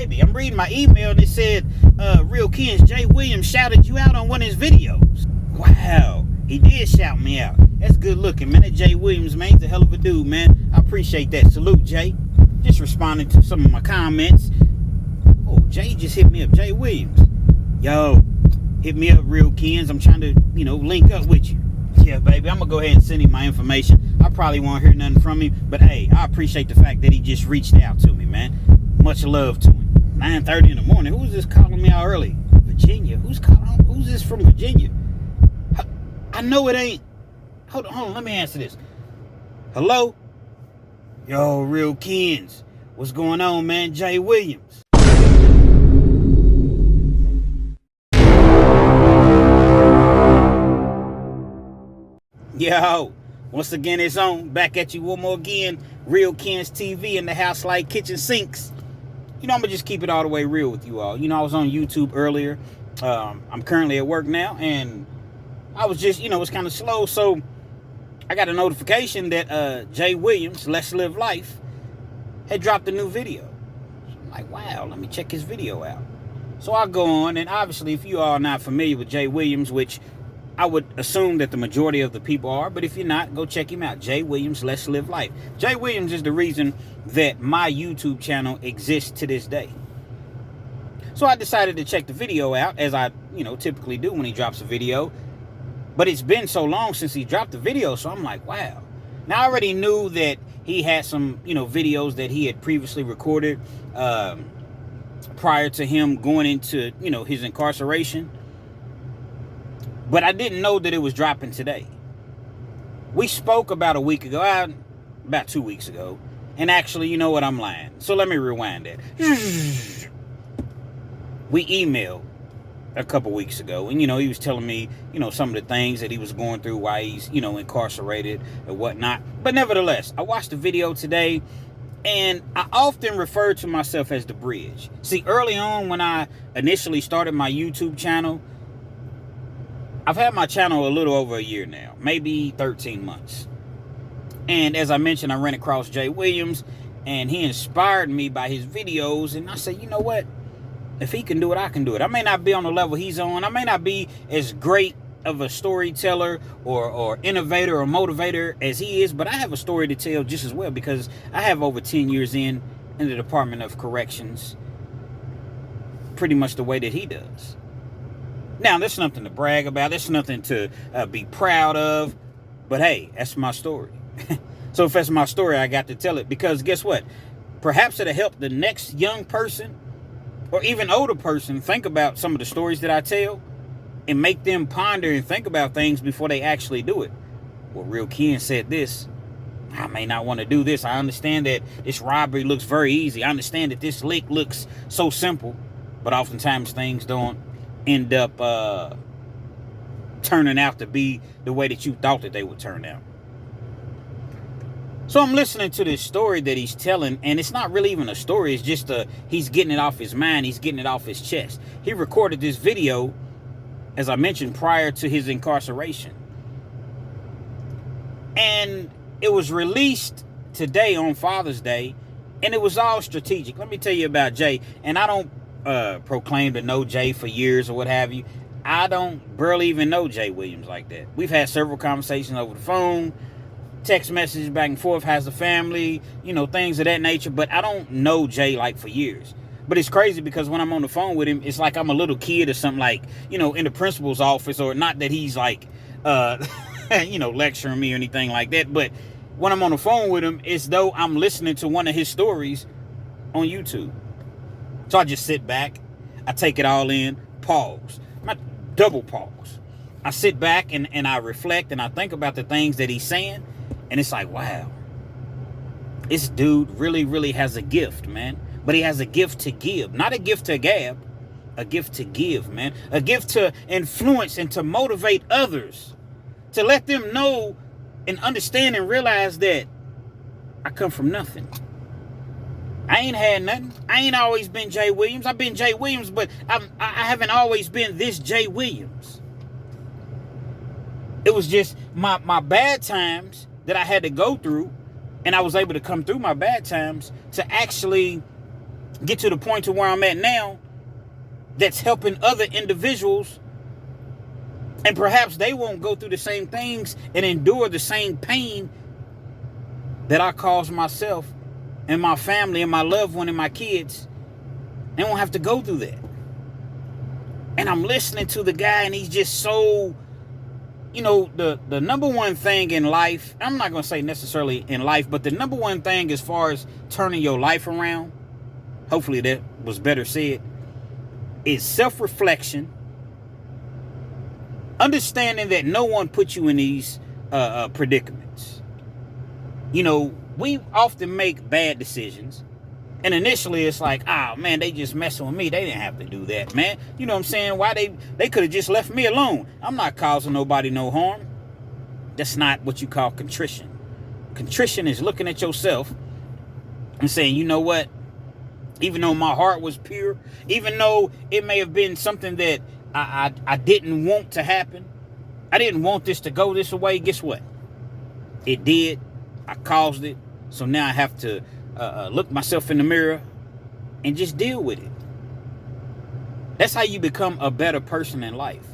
baby, I'm reading my email and it said, Real KENZ, Jay Williams shouted you out on one of his videos. Wow, he did shout me out. That's good looking, man. That Jay Williams, man, he's a hell of a dude, man. I appreciate that. Salute, Jay. Just responding to some of my comments. Oh, Jay just hit me up. Jay Williams. Yo, hit me up, Real KENZ. I'm trying to, link up with you. Yeah, baby, I'm going to go ahead and send him my information. I probably won't hear nothing from him, but hey, I appreciate the fact that he just reached out to me, man. Much love to him. 9:30 in the morning. Who's this calling me out early? Virginia. Who's this from Virginia? I know it ain't. Hold on, let me answer this. Hello? Yo, Real KENZ. What's going on, man? Jay Williams. Yo, once again, it's on. Back at you one more again. Real KENZ TV in the house like kitchen sinks. I'm going to just keep it all the way real with you all. I was on YouTube earlier. I'm currently at work now, and I was just, it's kind of slow. So I got a notification that Jay Williams, Let's Live Life, had dropped a new video. So I'm like, wow, let me check his video out. So I go on, and obviously, if you all are not familiar with Jay Williams, which I would assume that the majority of the people are, but if you're not, go check him out. Jay Williams, Let's Live Life. Jay Williams is the reason that my YouTube channel exists to this day. So I decided to check the video out, as I, typically do when he drops a video. But it's been so long since he dropped the video, so I'm like, wow. Now, I already knew that he had some, videos that he had previously recorded prior to him going into, his incarceration. But I didn't know that it was dropping today. We spoke about a week ago, about 2 weeks ago. And actually, you know what? I'm lying. So let me rewind that. We emailed a couple weeks ago. And, he was telling me, some of the things that he was going through while he's, incarcerated and whatnot. But nevertheless, I watched the video today. And I often refer to myself as the bridge. See, early on when I initially started my YouTube channel, I've had my channel a little over a year now, maybe 13 months. And as I mentioned, I ran across Jay Williams, and he inspired me by his videos. And I said, you know what? If he can do it, I can do it. I may not be on the level he's on. I may not be as great of a storyteller or innovator or motivator as he is, but I have a story to tell just as well, because I have over 10 years in the Department of Corrections, pretty much the way that he does. Now, there's nothing to brag about. There's nothing to be proud of. But hey, that's my story. So if that's my story, I got to tell it. Because guess what? Perhaps it'll help the next young person or even older person think about some of the stories that I tell and make them ponder and think about things before they actually do it. Well, Real KENZ said this. I may not want to do this. I understand that this robbery looks very easy. I understand that this lick looks so simple. But oftentimes things don't end up turning out to be the way that you thought that they would turn out. So I'm listening to this story that he's telling, and it's not really even a story. It's just he's getting it off his mind. He's getting it off his chest. He recorded this video, as I mentioned, prior to his incarceration. And it was released today on Father's Day, and it was all strategic. Let me tell you about Jay, and I don't proclaim to know Jay for years or what have you. I don't barely even know Jay Williams like that. We've had several conversations over the phone, text messages back and forth, has a family, things of that nature, but I don't know Jay like for years. But it's crazy because when I'm on the phone with him, it's like I'm a little kid or something, like, in the principal's office, or not that he's like, lecturing me or anything like that. But when I'm on the phone with him, it's though I'm listening to one of his stories on YouTube. So I just sit back, I take it all in, pause, not double pause. I sit back and I reflect and I think about the things that he's saying. And it's like, wow, this dude really, really has a gift, man. But he has a gift to give, not a gift to gab, a gift to give, man. A gift to influence and to motivate others, to let them know and understand and realize that I come from nothing. I ain't had nothing. I ain't always been Jay Williams. I've been Jay Williams, but I haven't always been this Jay Williams. It was just my bad times that I had to go through, and I was able to come through my bad times to actually get to the point to where I'm at now that's helping other individuals, and perhaps they won't go through the same things and endure the same pain that I caused myself and my family and my loved one and my kids. They won't have to go through that. And I'm listening to the guy, and he's just so, the number one thing in life, I'm not going to say necessarily in life, but the number one thing as far as turning your life around, hopefully that was better said, is self-reflection, understanding that no one put you in these predicaments. We often make bad decisions, and initially it's like, oh man, they just messing with me. They didn't have to do that, man. You know what I'm saying? Why they could have just left me alone. I'm not causing nobody no harm. That's not what you call contrition. Contrition is looking at yourself and saying, you know what? Even though my heart was pure, even though it may have been something that I didn't want to happen, I didn't want this to go this way, guess what? It did. I caused it. So now I have to look myself in the mirror and just deal with it. That's how you become a better person in life.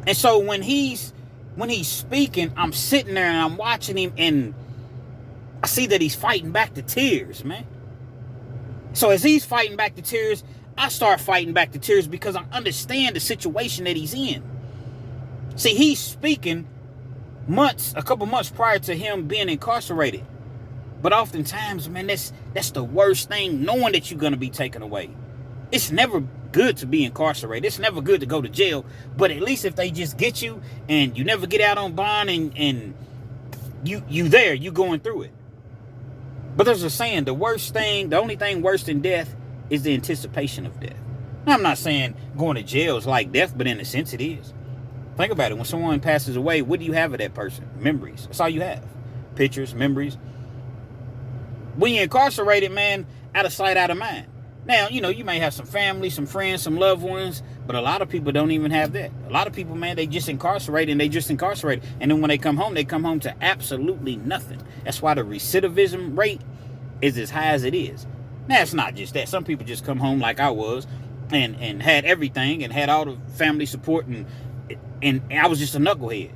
And so when he's speaking, I'm sitting there and I'm watching him, and I see that he's fighting back the tears, man. So as he's fighting back the tears, I start fighting back the tears because I understand the situation that he's in. See, he's speaking a couple months prior to him being incarcerated. But oftentimes, man, that's the worst thing, knowing that you're going to be taken away. It's never good to be incarcerated. It's never good to go to jail. But at least if they just get you and you never get out on bond and you going through it. But there's a saying, the only thing worse than death is the anticipation of death. Now, I'm not saying going to jail is like death, but in a sense it is. Think about it. When someone passes away, what do you have of that person? Memories. That's all you have. Pictures, memories. When you're incarcerated, man, out of sight, out of mind. Now, you may have some family, some friends, some loved ones, but a lot of people don't even have that. A lot of people, man, they just incarcerate. And then when they come home to absolutely nothing. That's why the recidivism rate is as high as it is. Now, it's not just that. Some people just come home like I was and had everything and had all the family support, and I was just a knucklehead.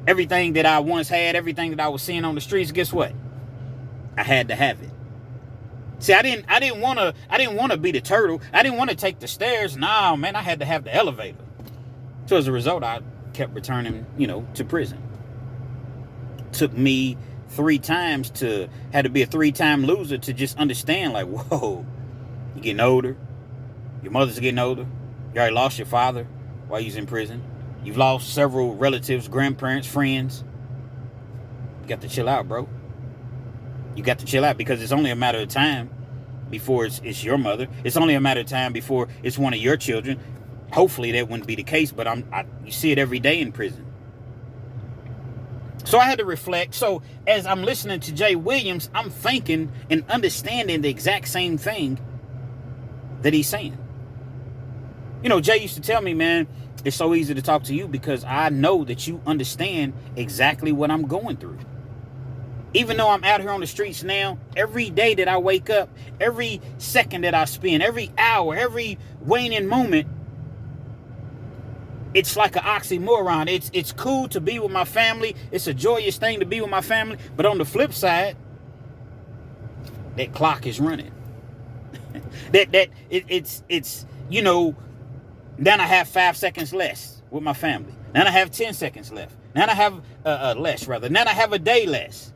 Everything that I once had, everything that I was seeing on the streets, guess what? I had to have it. See, I didn't want to be the turtle. I didn't want to take the stairs. Nah, man, I had to have the elevator. So as a result, I kept returning, to prison. Took me 3 times had to be a 3-time loser to just understand, like, whoa, you're getting older. Your mother's getting older. You already lost your father while you was in prison. You've lost several relatives, grandparents, friends. You got to chill out, bro. You got to chill out, because it's only a matter of time before it's your mother. It's only a matter of time before it's one of your children. Hopefully that wouldn't be the case, but you see it every day in prison. So I had to reflect. So as I'm listening to Jay Williams, I'm thinking and understanding the exact same thing that he's saying. Jay used to tell me, man, it's so easy to talk to you because I know that you understand exactly what I'm going through. Even though I'm out here on the streets now, every day that I wake up, every second that I spend, every hour, every waning moment, it's like an oxymoron. It's cool to be with my family. It's a joyous thing to be with my family. But on the flip side, that clock is running. It's then I have 5 seconds less with my family. Then I have 10 seconds left. Then I have less, rather. Then I have a day less.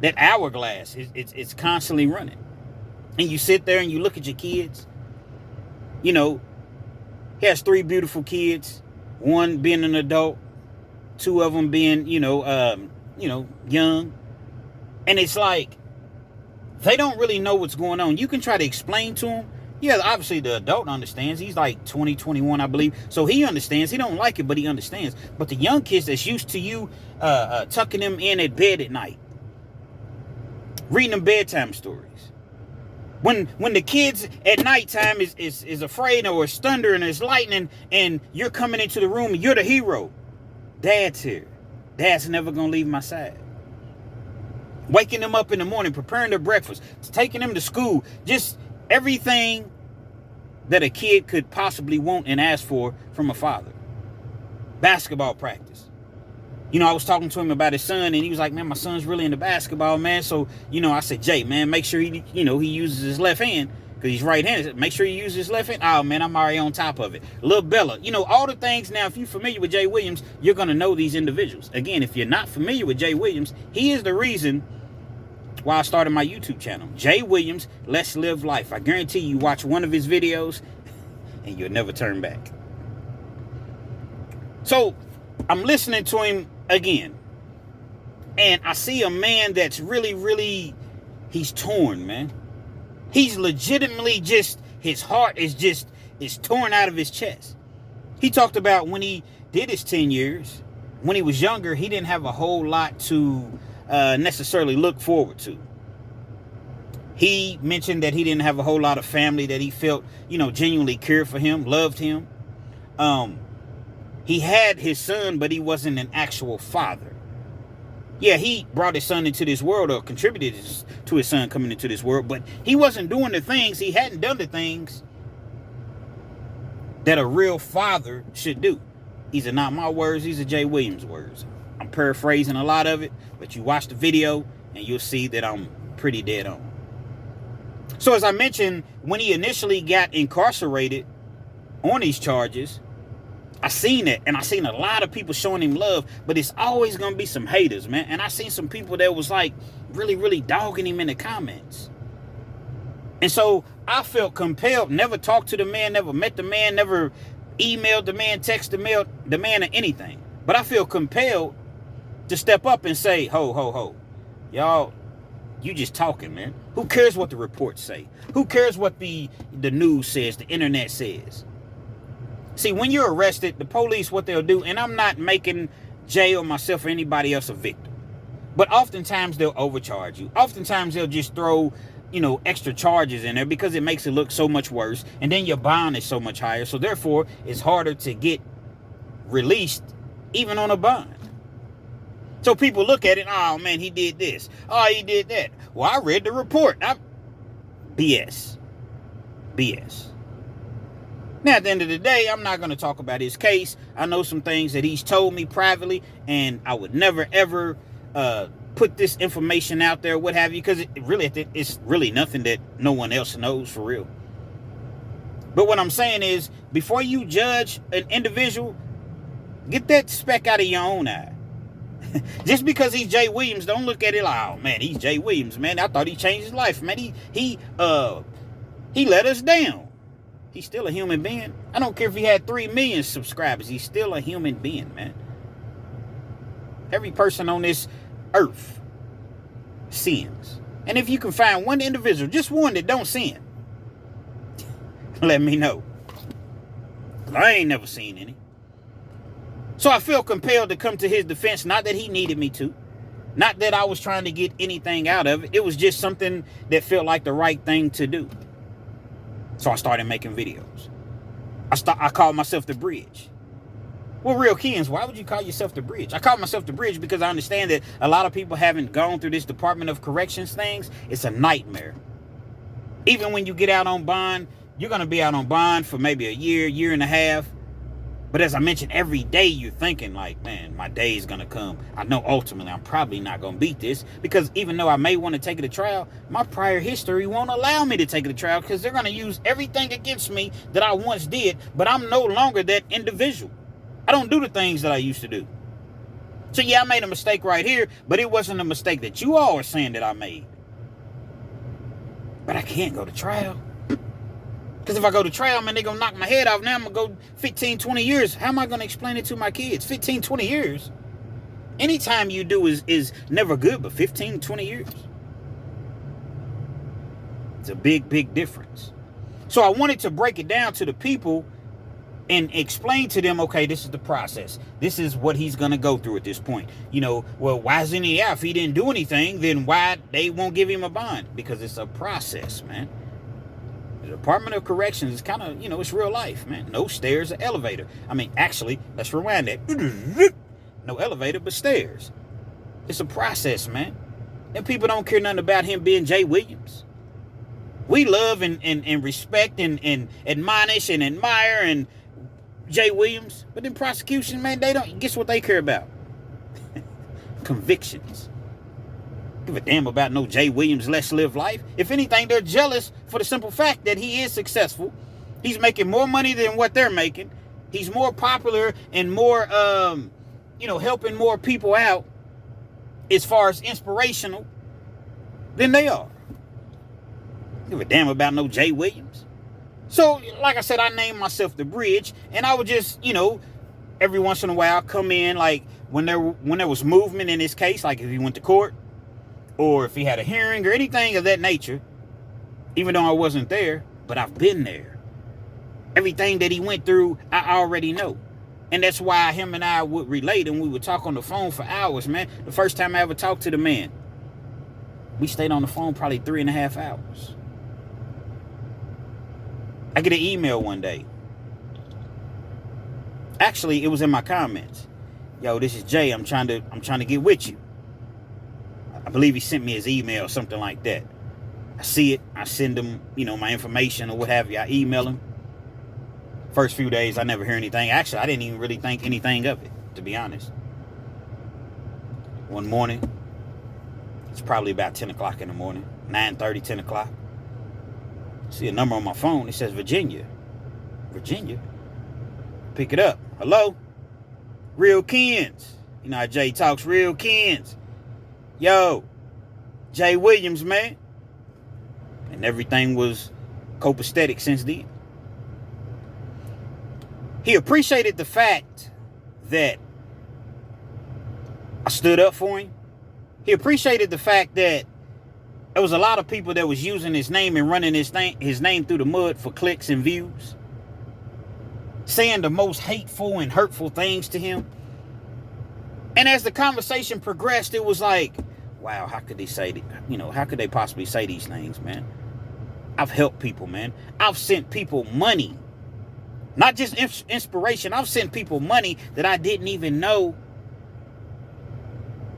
That hourglass, it's constantly running. And you sit there and you look at your kids. He has 3 beautiful kids. 1 being an adult. 2 of them being, young. And it's like, they don't really know what's going on. You can try to explain to them. Yeah, obviously the adult understands. He's like 20, 21, I believe. So he understands. He don't like it, but he understands. But the young kids that's used to you tucking them in at bed at night, reading them bedtime stories. When the kids at nighttime is afraid, or it's thunder and it's lightning, and you're coming into the room and you're the hero. Dad's here. Dad's never going to leave my side. Waking them up in the morning, preparing their breakfast, taking them to school, just Everything that a kid could possibly want and ask for from a father. Basketball practice. I was talking to him about his son, and he was like, man, my son's really into basketball, man. So, I said, Jay, man, make sure he uses his left hand, because he's right-handed. Make sure he uses his left hand. Oh, man, I'm already on top of it. Lil Bella. All the things. Now, if you're familiar with Jay Williams, you're going to know these individuals. Again, if you're not familiar with Jay Williams, he is the reason why I started my YouTube channel. Jay Williams, Let's Live Life. I guarantee you watch one of his videos, and you'll never turn back. So, I'm listening to him again, and I see a man that's really, he's torn, man. He's legitimately his heart is torn out of his chest. He talked about when he did his 10 years, when he was younger, he didn't have a whole lot to necessarily look forward to. He mentioned that he didn't have a whole lot of family that he felt, genuinely cared for him, loved him. He had his son, but he wasn't an actual father. Yeah, he brought his son into this world, or contributed to his son coming into this world, but he wasn't doing the things, he hadn't done the things that a real father should do. These are not my words, these are Jay Williams' words. I'm paraphrasing a lot of it, but you watch the video and you'll see that I'm pretty dead on. So as I mentioned, when he initially got incarcerated on these charges, I seen it, and I seen a lot of people showing him love, but it's always going to be some haters, man. And I seen some people that was like really dogging him in the comments. And so I felt compelled, never talked to the man, never met the man, never emailed the man, texted the man or anything. But I feel compelled to step up and say, ho. Y'all, you just talking, man. Who cares what the reports say? Who cares what the news says, the internet says? See, when you're arrested, the police, what they'll do, and I'm not making Jay or myself or anybody else a victim, but oftentimes they'll overcharge you. Oftentimes they'll just throw, extra charges in there because it makes it look so much worse. And then your bond is so much higher. So therefore, it's harder to get released even on a bond. So people look at it, oh man, he did this. Oh, he did that. Well, I read the report. BS. Now, at the end of the day, I'm not going to talk about his case. I know some things that he's told me privately, and I would never, ever put this information out there, what have you, because it's really nothing that no one else knows for real. But what I'm saying is, before you judge an individual, get that speck out of your own eye. Just because he's Jay Williams, don't look at it like, oh man, he's Jay Williams, man. I thought he changed his life, man. He let us down. He's still a human being. I don't care if he had 3 million subscribers. He's still a human being, man. Every person on this earth sins. And if you can find one individual, just one that don't sin, let me know. I ain't never seen any. So I feel compelled to come to his defense. Not that he needed me to. Not that I was trying to get anything out of it. It was just something that felt like the right thing to do. So I started making videos. I called myself The Bridge. Well, real KENZ, why would you call yourself The Bridge? I call myself The Bridge because I understand that a lot of people haven't gone through this Department of Corrections things. It's a nightmare. Even when you get out on bond, you're going to be out on bond for maybe a year and a half. But as I mentioned, every day you're thinking like, man, my day is going to come. I know ultimately I'm probably not going to beat this, because even though I may want to take it to trial, my prior history won't allow me to take it to trial, because they're going to use everything against me that I once did, but I'm no longer that individual. I don't do the things that I used to do. So yeah, I made a mistake right here, but it wasn't a mistake that you all are saying that I made. But I can't go to trial. Because if I go to trial, man, they're going to knock my head off. Now I'm going to go 15, 20 years. How am I going to explain it to my kids? 15, 20 years. Anytime you do is never good, but 15, 20 years. It's a big difference. So I wanted to break it down to the people and explain to them, okay, this is the process. This is what he's going to go through at this point. Well, why isn't he out? If he didn't do anything, then why they won't give him a bond? Because it's a process, man. The Department of Corrections is kind of, it's real life, man. No stairs or elevator. I mean, actually, let's rewind that. No elevator, but stairs. It's a process, man. And people don't care nothing about him being Jay Williams. We love and respect and admonish and admire and Jay Williams. But in prosecution, man, they don't, guess what they care about? Convictions. Give a damn about no Jay Williams, let's live life. If anything, they're jealous for the simple fact that he is successful. He's making more money than what they're making. He's more popular and more, helping more people out as far as inspirational than they are. Give a damn about no Jay Williams. So, like I said, I named myself The Bridge, and I would just, every once in a while come in, like when there was movement in his case, like if he went to court or if he had a hearing or anything of that nature, even though I wasn't there, but I've been there. Everything that he went through, I already know. And that's why him and I would relate, and we would talk on the phone for hours, man. The first time I ever talked to the man, we stayed on the phone probably 3.5 hours. I get an email one day. Actually, it was in my comments. Yo, this is Jay. I'm trying to get with you. I believe he sent me his email, something like that. I see it. I send him, my information or what have you. I email him. First few days, I never hear anything. Actually, I didn't even really think anything of it, to be honest. One morning, it's probably about 10 o'clock in the morning, 9:30, 10 o'clock. See a number on my phone. It says Virginia. Virginia? Pick it up. Hello? Real KENZ. You know how Jay talks, real KENZ. Yo, Jay Williams, man. And everything was copacetic since then. He appreciated the fact that I stood up for him. He appreciated the fact that there was a lot of people that was using his name and running his name through the mud for clicks and views, saying the most hateful and hurtful things to him. And as the conversation progressed, it was like, wow, how could they say that? How could they possibly say these things, man? I've helped people, man. I've sent people money. Not just inspiration. I've sent people money that I didn't even know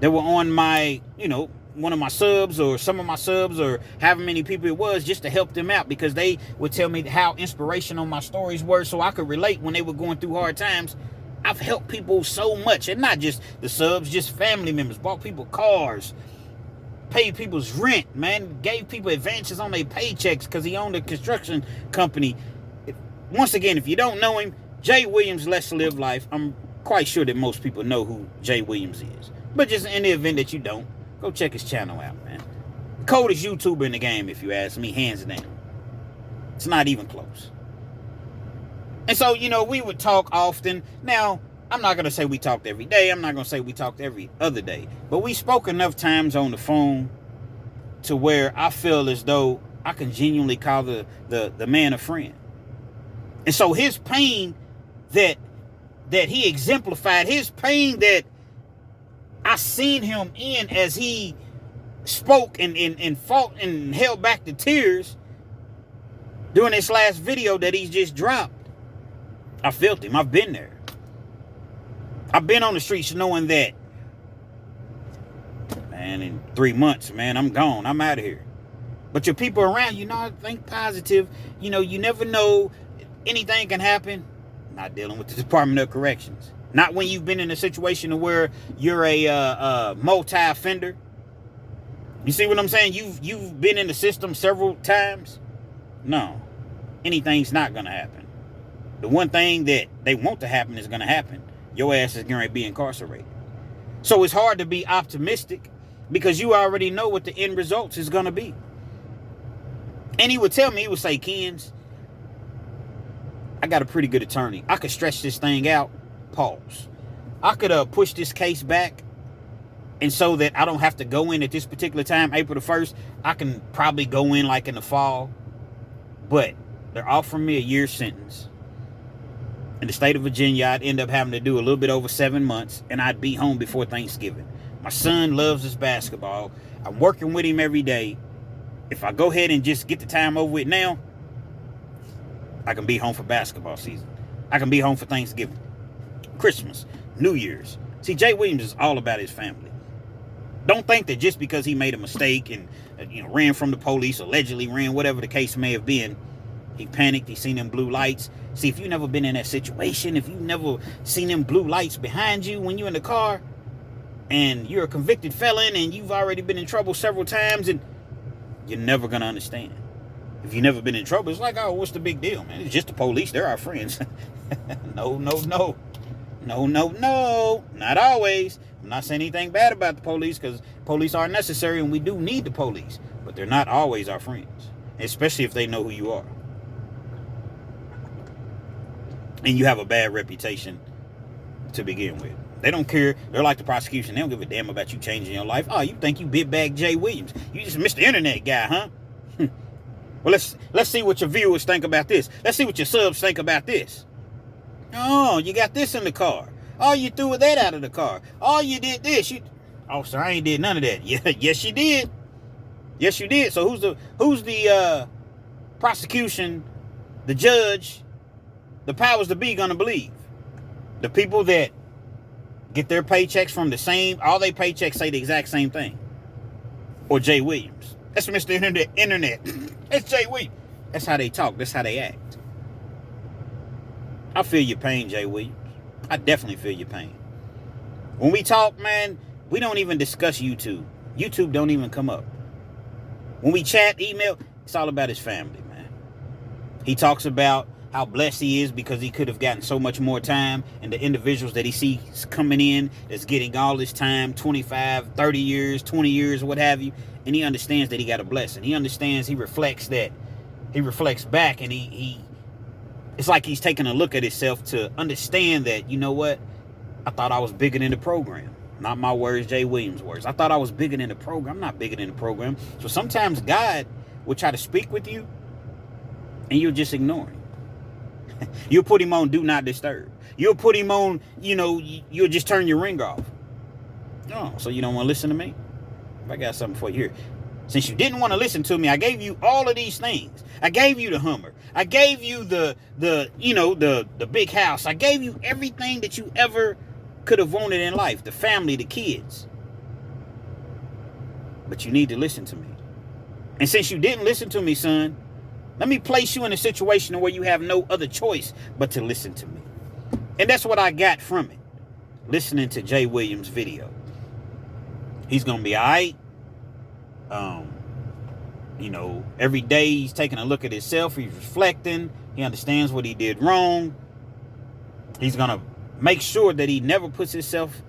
that were on my, one of my subs or some of my subs or however many people it was, just to help them out, because they would tell me how inspirational my stories were so I could relate when they were going through hard times. I've helped people so much, and not just the subs, just family members, bought people cars, paid people's rent, man, gave people advances on their paychecks because he owned a construction company. Once again, if you don't know him, Jay Williams, Let's Live Life. I'm quite sure that most people know who Jay Williams is. But just in the event that you don't, go check his channel out, man. Coldest YouTuber in the game, if you ask me, hands down. It's not even close. And so, we would talk often. Now, I'm not going to say we talked every day. I'm not going to say we talked every other day. But we spoke enough times on the phone to where I feel as though I can genuinely call the man a friend. And so his pain that he exemplified, his pain that I seen him in as he spoke and fought and held back the tears during this last video that he's just dropped. I felt him. I've been there. I've been on the streets knowing that, man, in 3 months, man, I'm gone. I'm out of here. But your people around you, think positive. You never know. Anything can happen. Not dealing with the Department of Corrections. Not when you've been in a situation where you're a multi-offender. You see what I'm saying? You've been in the system several times. No. Anything's not going to happen. The one thing that they want to happen is going to happen. Your ass is going to be incarcerated. So it's hard to be optimistic because you already know what the end results is going to be. And he would tell me, he would say, KENZ, I got a pretty good attorney. I could stretch this thing out. Pause. I could push this case back, and so that I don't have to go in at this particular time, April the 1st. I can probably go in like in the fall. But they're offering me a year sentence. In the state of Virginia, I'd end up having to do a little bit over 7 months, and I'd be home before Thanksgiving. My son loves his basketball. I'm working with him every day. If I go ahead and just get the time over with now, I can be home for basketball season. I can be home for Thanksgiving, Christmas, New Year's. See, Jay Williams is all about his family. Don't think that just because he made a mistake and ran from the police, allegedly ran, whatever the case may have been, he panicked, he seen them blue lights. See, if you never been in that situation, if you never seen them blue lights behind you when you're in the car, and you're a convicted felon and you've already been in trouble several times, and you're never going to understand. If you've never been in trouble, it's like, oh, what's the big deal, man? It's just the police. They're our friends. No. Not always. I'm not saying anything bad about the police, because police are necessary and we do need the police. But they're not always our friends, especially if they know who you are. And you have a bad reputation to begin with. They don't care. They're like the prosecution. They don't give a damn about you changing your life. Oh, you think you big bag Jay Williams? You just Mr. Internet guy, huh? Well, let's see what your viewers think about this. Let's see what your subs think about this. Oh, you got this in the car. Oh, you threw that out of the car. Oh, you did this. Oh, sir, I ain't did none of that. Yeah, yes, you did. Yes, you did. So who's the prosecution, the judge, the powers to be gonna believe? The people that get their paychecks from the same, all their paychecks say the exact same thing, or Jay Williams? That's Mr. Internet. It's Jay Williams. That's how they talk. That's how they act. I feel your pain, Jay Williams. I definitely feel your pain. When we talk, man, we don't even discuss YouTube. YouTube don't even come up. When we chat, email, it's all about his family, man. He talks about how blessed he is because he could have gotten so much more time, and the individuals that he sees coming in that's getting all this time, 25, 30 years, 20 years, what have you, and he understands that he got a blessing. He understands, he reflects back, and he it's like he's taking a look at himself to understand that, you know what, I thought I was bigger than the program. Not my words, Jay Williams' words. I thought I was bigger than the program. I'm not bigger than the program. So sometimes God will try to speak with you, and you'll just ignore him. You'll put him on do not disturb. You'll put him on, you'll just turn your ring off. Oh, so you don't want to listen to me? I got something for you here. Since you didn't want to listen to me, I gave you all of these things. I gave you the Hummer. I gave you the big house. I gave you everything that you ever could have wanted in life. The family, the kids. But you need to listen to me. And since you didn't listen to me, son, let me place you in a situation where you have no other choice but to listen to me. And that's what I got from it. Listening to Jay Williams' video. He's going to be all right. Every day he's taking a look at himself. He's reflecting. He understands what he did wrong. He's going to make sure that he never puts himself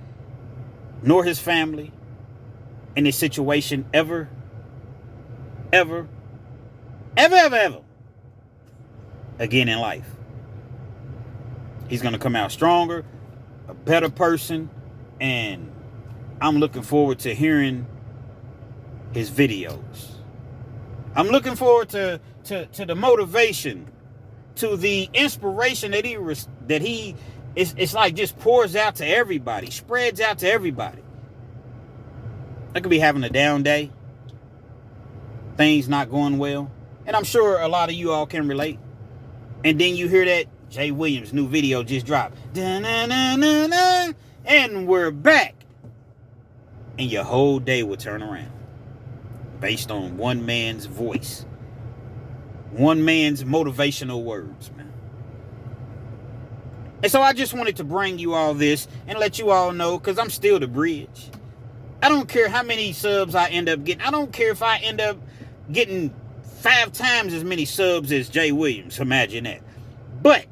nor his family in this situation ever again in life. He's going to come out stronger, a better person, and I'm looking forward to hearing his videos. I'm looking forward to the motivation, to the inspiration that he it's like just pours out to everybody, spreads out to everybody. I could be having a down day, things not going well, and I'm sure a lot of you all can relate. And then you hear that Jay Williams' new video just dropped. Da-na-na-na-na, and we're back. And your whole day will turn around. Based on one man's voice. One man's motivational words, man. And so I just wanted to bring you all this and let you all know, because I'm still the bridge. I don't care how many subs I end up getting. I don't care if I end up getting 5 times as many subs as Jay Williams. Imagine that. But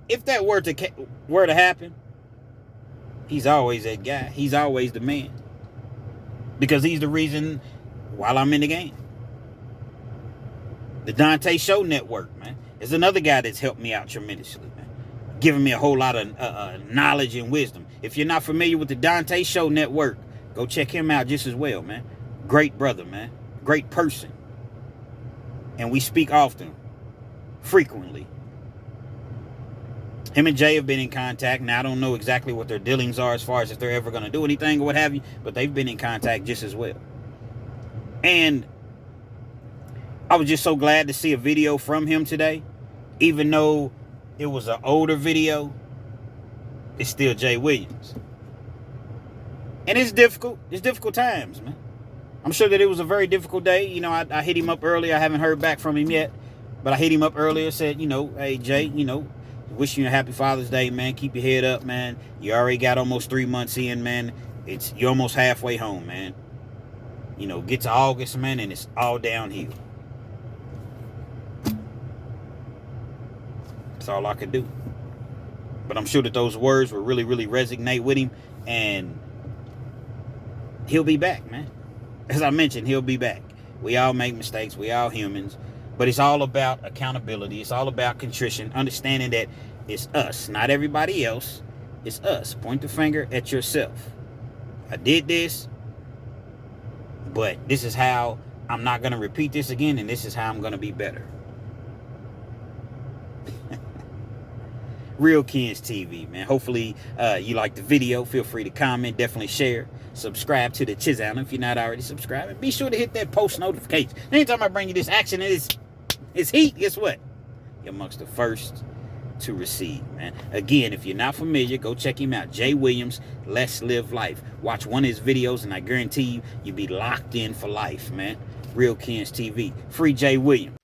if that were to happen, he's always that guy. He's always the man. Because he's the reason while I'm in the game. The Dante Show Network, man, is another guy that's helped me out tremendously, man. Giving me a whole lot of knowledge and wisdom. If you're not familiar with the Dante Show Network, go check him out just as well, man. Great brother, man. Great person. And we speak often, frequently. Him and Jay have been in contact. Now, I don't know exactly what their dealings are as far as if they're ever going to do anything or what have you, but they've been in contact just as well. And I was just so glad to see a video from him today. Even though it was an older video, it's still Jay Williams. And it's difficult. It's difficult times, man. I'm sure that it was a very difficult day. You know, I hit him up earlier. I haven't heard back from him yet. But I hit him up earlier, said, you know, hey, Jay, you know, wish you a happy Father's Day, man. Keep your head up, man. You already got almost 3 months in, man. You're almost halfway home, man. You know, get to August, man, and it's all downhill. That's all I could do. But I'm sure that those words will really, really resonate with him. And he'll be back, man. As I mentioned, he'll be back. We all make mistakes. We all humans. But it's all about accountability. It's all about contrition. Understanding that it's us, not everybody else. It's us. Point the finger at yourself. I did this, but this is how I'm not going to repeat this again, and this is how I'm going to be better. Real KENZ TV, man. Hopefully you like the video. Feel free to comment. Definitely share. Subscribe to the channel if you're not already subscribed. And be sure to hit that post notification. Anytime I bring you this action, it's heat. Guess what? You're amongst the first to receive, man. Again, if you're not familiar, go check him out. Jay Williams, Let's Live Life. Watch one of his videos, and I guarantee you'll be locked in for life, man. Real KENZ TV. Free Jay Williams.